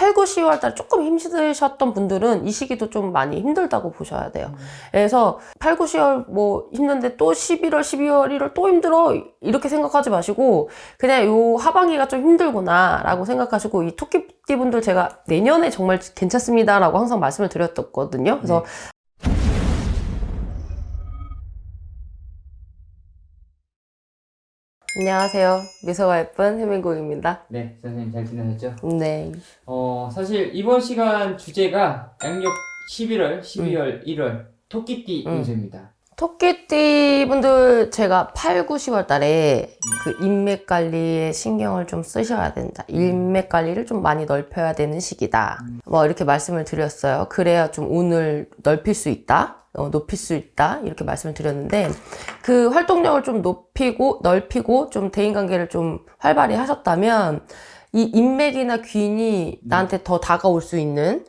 8, 9, 10월 달 조금 힘드셨던 분들은 이 시기도 좀 많이 힘들다고 보셔야 돼요. 그래서 8, 9, 10월 뭐 힘든데 또 11월, 12월, 1월 또 힘들어 이렇게 생각하지 마시고 그냥 요 하반기가 좀 힘들구나 라고 생각하시고 이 토끼띠 분들 제가 내년에 정말 괜찮습니다 라고 항상 말씀을 드렸거든요. 그래서 안녕하세요. 미소가 예쁜 해민국입니다. 네, 선생님 잘 지내셨죠? 네. 사실 이번 시간 주제가 양력 11월, 12월, 1월 토끼띠 운세입니다. 토끼띠 분들 제가 8, 9, 10월 달에 그 인맥 관리에 신경을 좀 쓰셔야 된다. 인맥 관리를 좀 많이 넓혀야 되는 시기다. 뭐 이렇게 말씀을 드렸어요. 그래야 좀 운을 넓힐 수 있다. 높일 수 있다. 이렇게 말씀을 드렸는데 그 활동력을 좀 넓히고 좀 대인관계를 좀 활발히 하셨다면 이 인맥이나 귀인이 나한테 더 다가올 수 있는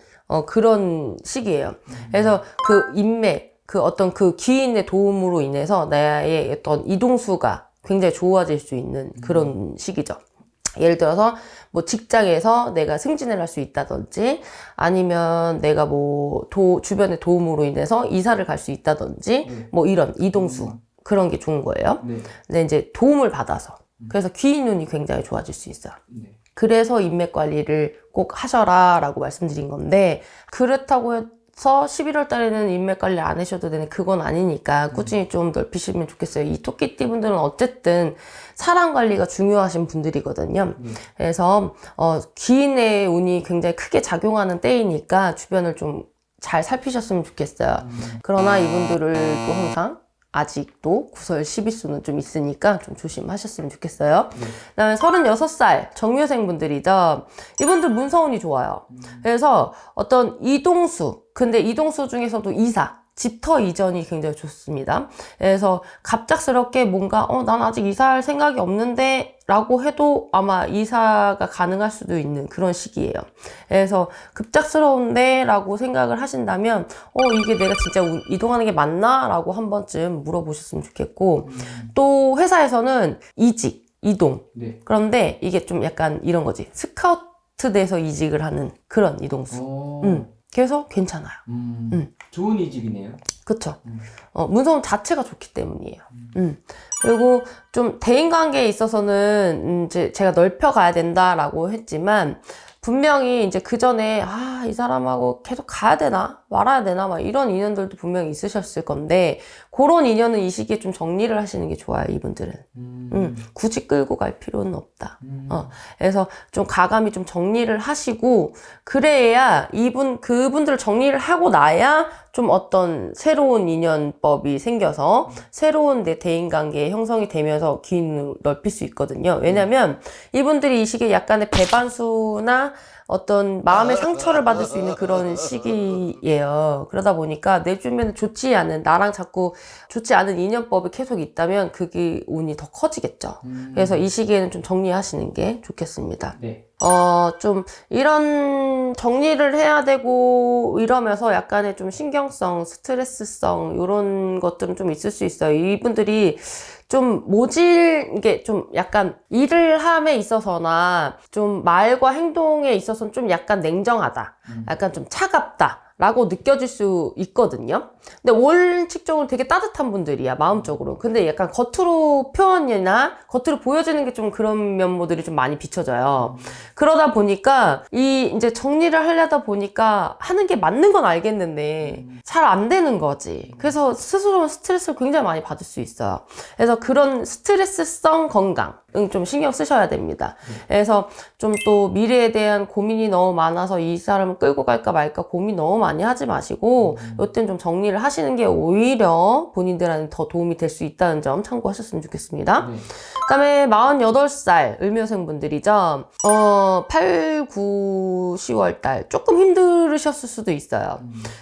그런 시기예요. 그래서 그 인맥 그 어떤 그 귀인의 도움으로 인해서 나의 어떤 이동수가 굉장히 좋아질 수 있는 그런 시기죠. 예를 들어서 뭐 직장에서 내가 승진을 할 수 있다든지 아니면 내가 뭐 주변의 도움으로 인해서 이사를 갈 수 있다든지 뭐 이런 이동수 그런 게 좋은 거예요. 근데 이제 도움을 받아서 그래서 귀인 운이 굉장히 좋아질 수 있어요. 그래서 인맥 관리를 꼭 하셔라 라고 말씀드린 건데 그렇다고 해서 11월 달에는 인맥 관리 안 하셔도 되는 그건 아니니까 꾸준히 좀 넓히시면 좋겠어요. 이 토끼띠 분들은 어쨌든 사람 관리가 중요하신 분들이거든요. 그래서 귀인의 운이 굉장히 크게 작용하는 때이니까 주변을 좀 잘 살피셨으면 좋겠어요. 그러나 이분들을 또 항상 아직도 구설 12수는 좀 있으니까 좀 조심하셨으면 좋겠어요. 그다음에 36살 정유생 분들이죠. 이분들 문서운이 좋아요. 그래서 어떤 이동수, 근데 이동수 중에서도 이사, 집터 이전이 굉장히 좋습니다. 그래서 갑작스럽게 뭔가 난 아직 이사할 생각이 없는데 라고 해도 아마 이사가 가능할 수도 있는 그런 시기예요. 그래서 급작스러운데 라고 생각을 하신다면 이게 내가 진짜 이동하는 게 맞나? 라고 한 번쯤 물어보셨으면 좋겠고 또 회사에서는 이직, 이동 그런데 이게 좀 약간 이런 거지 스카우트 돼서 이직을 하는 그런 이동수 그래서 괜찮아요. 좋은 이직이네요. 그쵸. 문서운 자체가 좋기 때문이에요. 그리고 좀 대인관계에 있어서는 이제 제가 넓혀가야 된다라고 했지만 분명히 이제 그 전에 이 사람하고 계속 가야 되나 말아야 되나 막 이런 인연들도 분명히 있으셨을 건데 그런 인연은 이 시기에 좀 정리를 하시는 게 좋아요. 이분들은 굳이 끌고 갈 필요는 없다. 그래서 좀 가감히 좀 정리를 하시고 그래야 그분들을 정리를 하고 나야 좀 어떤 새로운 인연법이 생겨서 새로운 내 대인관계 형성이 되면서 기인을 넓힐 수 있거든요. 왜냐면 이분들이 이 시기에 약간의 배반수나 어떤 마음의 상처를 받을 수 있는 그런 시기예요. 그러다 보니까 내 주변에 좋지 않은 나랑 자꾸 좋지 않은 인연법이 계속 있다면 그게 운이 더 커지겠죠. 그래서 이 시기에는 좀 정리하시는 게 좋겠습니다. 네. 좀 이런 정리를 해야 되고 이러면서 약간의 좀 신경성, 스트레스성 이런 것들은 좀 있을 수 있어요. 이분들이 좀 이게 좀 약간 일을 함에 있어서나 좀 말과 행동에 있어서는 좀 약간 냉정하다. 약간 좀 차갑다. 라고 느껴질 수 있거든요. 근데 원칙적으로 되게 따뜻한 분들이야, 마음적으로. 근데 약간 겉으로 표현이나 겉으로 보여지는 게 좀 그런 면모들이 좀 많이 비춰져요. 그러다 보니까 이제 정리를 하려다 보니까 하는 게 맞는 건 알겠는데 잘 안 되는 거지. 그래서 스스로 스트레스를 굉장히 많이 받을 수 있어요. 그래서 그런 스트레스성 건강 좀 신경 쓰셔야 됩니다. 그래서 좀 또 미래에 대한 고민이 너무 많아서 이 사람을 끌고 갈까 말까 고민 너무 많이 하지 마시고 이때는 좀 정리를 하시는 게 오히려 본인들한테 더 도움이 될 수 있다는 점 참고하셨으면 좋겠습니다. 그다음에 48살 을묘생 분들이죠. 8, 9, 10월 달 조금 힘들으셨을 수도 있어요.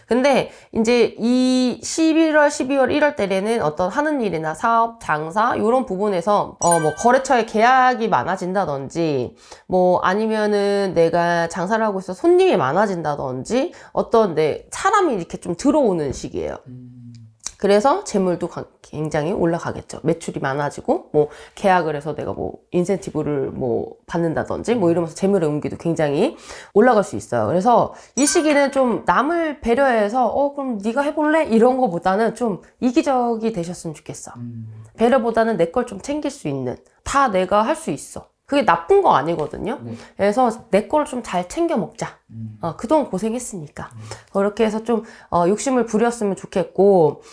근데 이제 이 11월, 12월, 1월 때에는 어떤 하는 일이나 사업, 장사 이런 부분에서 뭐 거래처에 계약이 많아진다든지 뭐 아니면은 내가 장사를 하고 있어 손님이 많아진다든지 어떤 사람이 이렇게 좀 들어오는 시기예요. 그래서 재물도 굉장히 올라가겠죠. 매출이 많아지고 뭐 계약을 해서 내가 뭐 인센티브를 뭐 받는다든지 뭐 이러면서 재물의 운기도 굉장히 올라갈 수 있어요. 그래서 이 시기는 좀 남을 배려해서 그럼 네가 해볼래? 이런 거보다는 좀 이기적이 되셨으면 좋겠어. 배려보다는 내 걸 좀 챙길 수 있는, 다 내가 할 수 있어. 그게 나쁜 거 아니거든요. 그래서 내 거를 좀 잘 챙겨 먹자. 그동안 고생했으니까. 그렇게 해서 좀 욕심을 부렸으면 좋겠고,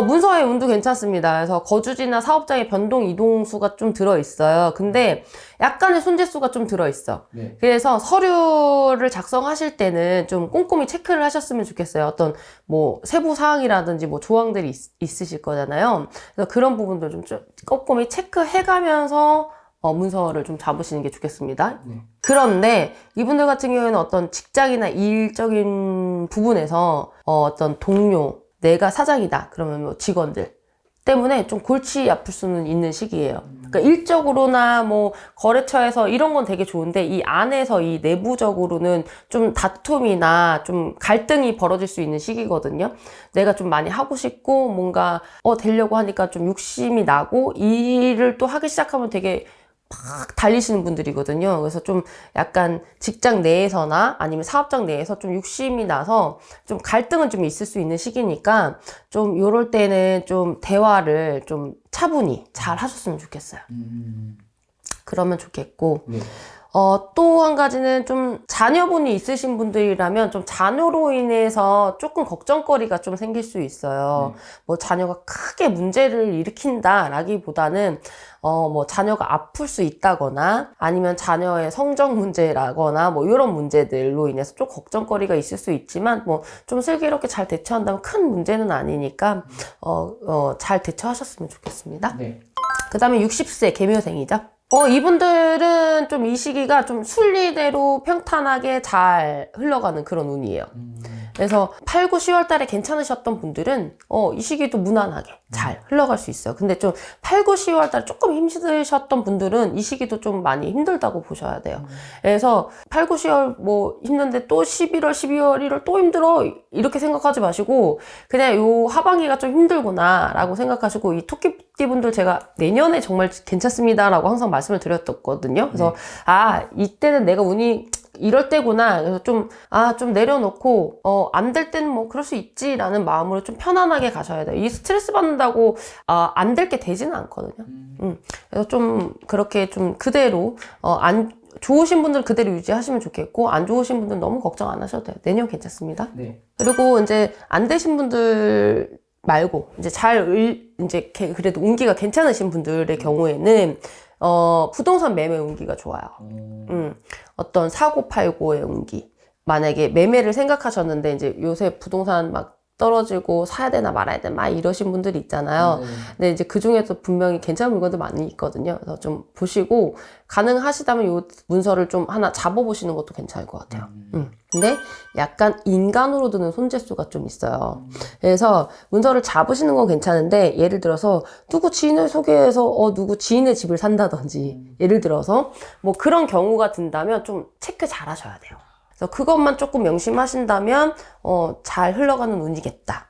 문서의 운도 괜찮습니다. 그래서 거주지나 사업장의 변동, 이동수가 좀 들어있어요. 근데 약간의 손재수가 좀 들어있어. 그래서 서류를 작성하실 때는 좀 꼼꼼히 체크를 하셨으면 좋겠어요. 어떤 뭐 세부 사항이라든지 뭐 조항들이 있으실 거잖아요. 그래서 그런 부분들 좀 꼼꼼히 체크해가면서 문서를 좀 잡으시는 게 좋겠습니다. 그런데 이분들 같은 경우에는 어떤 직장이나 일적인 부분에서 어떤 동료, 내가 사장이다 그러면 뭐 직원들 때문에 좀 골치 아플 수는 있는 시기예요. 그러니까 일적으로나 뭐 거래처에서 이런 건 되게 좋은데 이 안에서 이 내부적으로는 좀 다툼이나 좀 갈등이 벌어질 수 있는 시기거든요. 내가 좀 많이 하고 싶고 뭔가 되려고 하니까 좀 욕심이 나고 이 일을 또 하기 시작하면 되게 팍 달리시는 분들이거든요. 그래서 좀 약간 직장 내에서나 아니면 사업장 내에서 좀 욕심이 나서 좀 갈등은 좀 있을 수 있는 시기니까 좀 요럴 때는 좀 대화를 좀 차분히 잘 하셨으면 좋겠어요. 그러면 좋겠고. 또 한 가지는 좀 자녀분이 있으신 분들이라면 좀 자녀로 인해서 조금 걱정거리가 좀 생길 수 있어요. 뭐 자녀가 크게 문제를 일으킨다라기보다는 뭐 자녀가 아플 수 있다거나 아니면 자녀의 성적 문제라거나 뭐 이런 문제들로 인해서 좀 걱정거리가 있을 수 있지만 뭐 좀 슬기롭게 잘 대처한다면 큰 문제는 아니니까 잘 대처하셨으면 좋겠습니다. 그 다음에 60세 계묘생이죠. 이분들은 좀 이 시기가 좀 순리대로 평탄하게 잘 흘러가는 그런 운이에요. 그래서 8, 9, 10월 달에 괜찮으셨던 분들은 이 시기도 무난하게 잘 흘러갈 수 있어요. 근데 좀 8, 9, 10월 달에 조금 힘드셨던 분들은 이 시기도 좀 많이 힘들다고 보셔야 돼요. 그래서 8, 9, 10월 뭐 힘든데 또 11월, 12월, 1월 또 힘들어 이렇게 생각하지 마시고 그냥 요 하반기가 좀 힘들구나 라고 생각하시고 이 토끼띠 분들 제가 내년에 정말 괜찮습니다 라고 항상 말씀을 드렸거든요. 그래서 이때는 내가 운이 이럴 때구나. 그래서 좀 내려놓고, 안 될 때는 뭐 그럴 수 있지라는 마음으로 좀 편안하게 가셔야 돼요. 이 스트레스 받는다고, 안 될 게 되지는 않거든요. 그래서 좀 그렇게 좀 그대로, 좋으신 분들은 그대로 유지하시면 좋겠고, 안 좋으신 분들은 너무 걱정 안 하셔도 돼요. 내년 괜찮습니다. 그리고 이제 안 되신 분들 말고, 이제 그래도 운기가 괜찮으신 분들의 경우에는, 부동산 매매 운기가 좋아요. 어떤 사고 팔고의 운기. 만약에 매매를 생각하셨는데 이제 요새 부동산 막 떨어지고 사야 되나 말아야 되나 막 이러신 분들이 있잖아요. 근데 이제 그 중에서 분명히 괜찮은 물건도 많이 있거든요. 그래서 좀 보시고 가능하시다면 요 문서를 좀 하나 잡아보시는 것도 괜찮을 것 같아요. 근데 약간 인간으로 드는 손재수가 좀 있어요. 그래서 문서를 잡으시는 건 괜찮은데 예를 들어서 누구 지인을 소개해서 누구 지인의 집을 산다든지 예를 들어서 뭐 그런 경우가 든다면 좀 체크 잘 하셔야 돼요. 그래서 그것만 조금 명심하신다면 잘 흘러가는 운이겠다.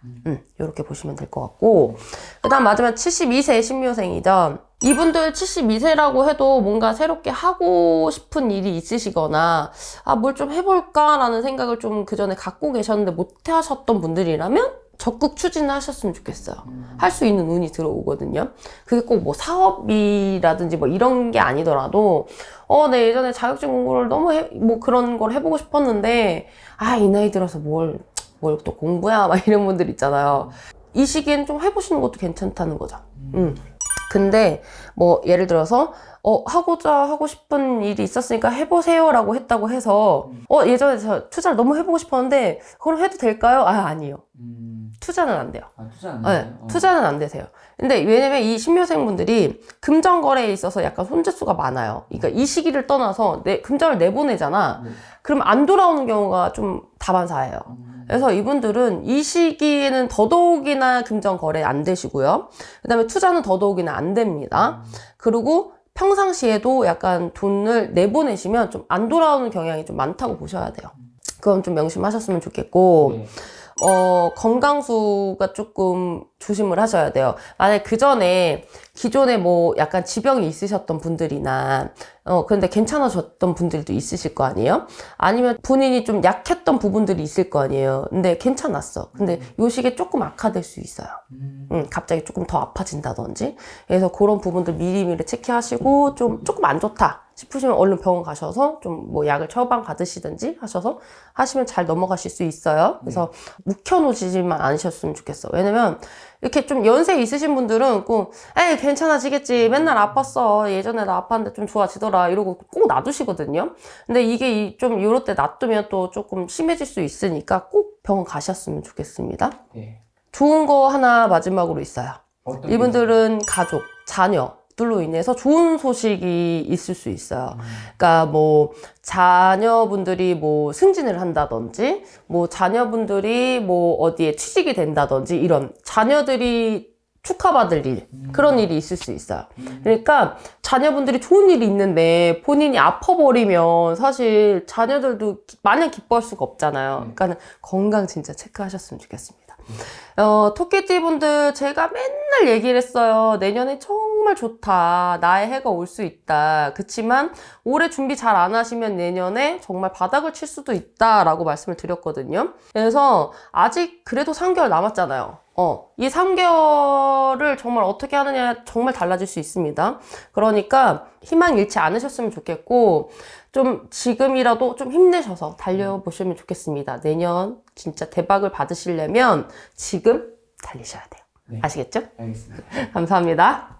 이렇게 보시면 될 것 같고 그 다음 마지막 72세 신묘생이죠. 이분들 72세라고 해도 뭔가 새롭게 하고 싶은 일이 있으시거나 뭘 좀 해볼까 라는 생각을 좀 그전에 갖고 계셨는데 못 하셨던 분들이라면 적극 추진을 하셨으면 좋겠어요. 할 수 있는 운이 들어오거든요. 그게 꼭 뭐 사업이라든지 뭐 이런 게 아니더라도 내 예전에 자격증 공부를 너무 뭐 그런 걸 해보고 싶었는데 이 나이 들어서 뭘 또 공부야 막 이런 분들 있잖아요. 이 시기엔 좀 해보시는 것도 괜찮다는 거죠. 근데 뭐 예를 들어서 하고 싶은 일이 있었으니까 해보세요 라고 했다고 해서 예전에 저 투자를 너무 해보고 싶었는데 그럼 해도 될까요? 아니요. 투자는 안 돼요. 투자는 안 돼요? 투자는 안 되세요. 근데 왜냐면 이 신묘생분들이 금전 거래에 있어서 약간 손재수가 많아요. 그러니까 이 시기를 떠나서 금전을 내보내잖아. 그럼 안 돌아오는 경우가 좀 다반사예요. 그래서 이분들은 이 시기에는 더더욱이나 금전 거래 안 되시고요. 그 다음에 투자는 더더욱이나 안 됩니다. 그리고 평상시에도 약간 돈을 내보내시면 좀 안 돌아오는 경향이 좀 많다고 보셔야 돼요. 그건 좀 명심하셨으면 좋겠고 건강수가 조금 조심을 하셔야 돼요. 만약에 그 전에 기존에 뭐 약간 지병이 있으셨던 분들이나, 그런데 괜찮아졌던 분들도 있으실 거 아니에요? 아니면 본인이 좀 약했던 부분들이 있을 거 아니에요? 근데 괜찮았어. 근데 요 시기에 조금 악화될 수 있어요. 갑자기 조금 더 아파진다든지. 그래서 그런 부분들 미리미리 체크하시고, 조금 안 좋다 싶으시면 얼른 병원 가셔서 좀 뭐 약을 처방 받으시든지 하셔서 하시면 잘 넘어가실 수 있어요. 그래서 묵혀놓으시지만 않으셨으면 좋겠어. 왜냐면 이렇게 좀 연세 있으신 분들은 꼭 에이 괜찮아지겠지, 맨날 아팠어, 예전에 나 아팠는데 좀 좋아지더라 이러고 꼭 놔두시거든요. 근데 이게 좀 요럴 때 놔두면 또 조금 심해질 수 있으니까 꼭 병원 가셨으면 좋겠습니다. 네. 좋은 거 하나 마지막으로 있어요. 어떤 이분들은 가족, 자녀들로 인해서 좋은 소식이 있을 수 있어요. 그러니까 뭐 자녀분들이 뭐 승진을 한다든지, 뭐 자녀분들이 뭐 어디에 취직이 된다든지, 이런 자녀들이 축하받을 일, 그런 일이 있을 수 있어요. 그러니까 자녀분들이 좋은 일이 있는데 본인이 아파버리면 사실 자녀들도 마냥 기뻐할 수가 없잖아요. 그러니까 건강 진짜 체크하셨으면 좋겠습니다. 토끼띠 분들 제가 맨날 얘기를 했어요. 내년에 정말 좋다. 나의 해가 올 수 있다. 그치만 올해 준비 잘 안 하시면 내년에 정말 바닥을 칠 수도 있다 라고 말씀을 드렸거든요. 그래서 아직 그래도 3개월 남았잖아요. 이 3개월을 정말 어떻게 하느냐 정말 달라질 수 있습니다. 그러니까 희망 잃지 않으셨으면 좋겠고, 좀 지금이라도 좀 힘내셔서 달려보시면 좋겠습니다. 내년 진짜 대박을 받으시려면 지금 달리셔야 돼요. 네. 아시겠죠? 알겠습니다. 감사합니다.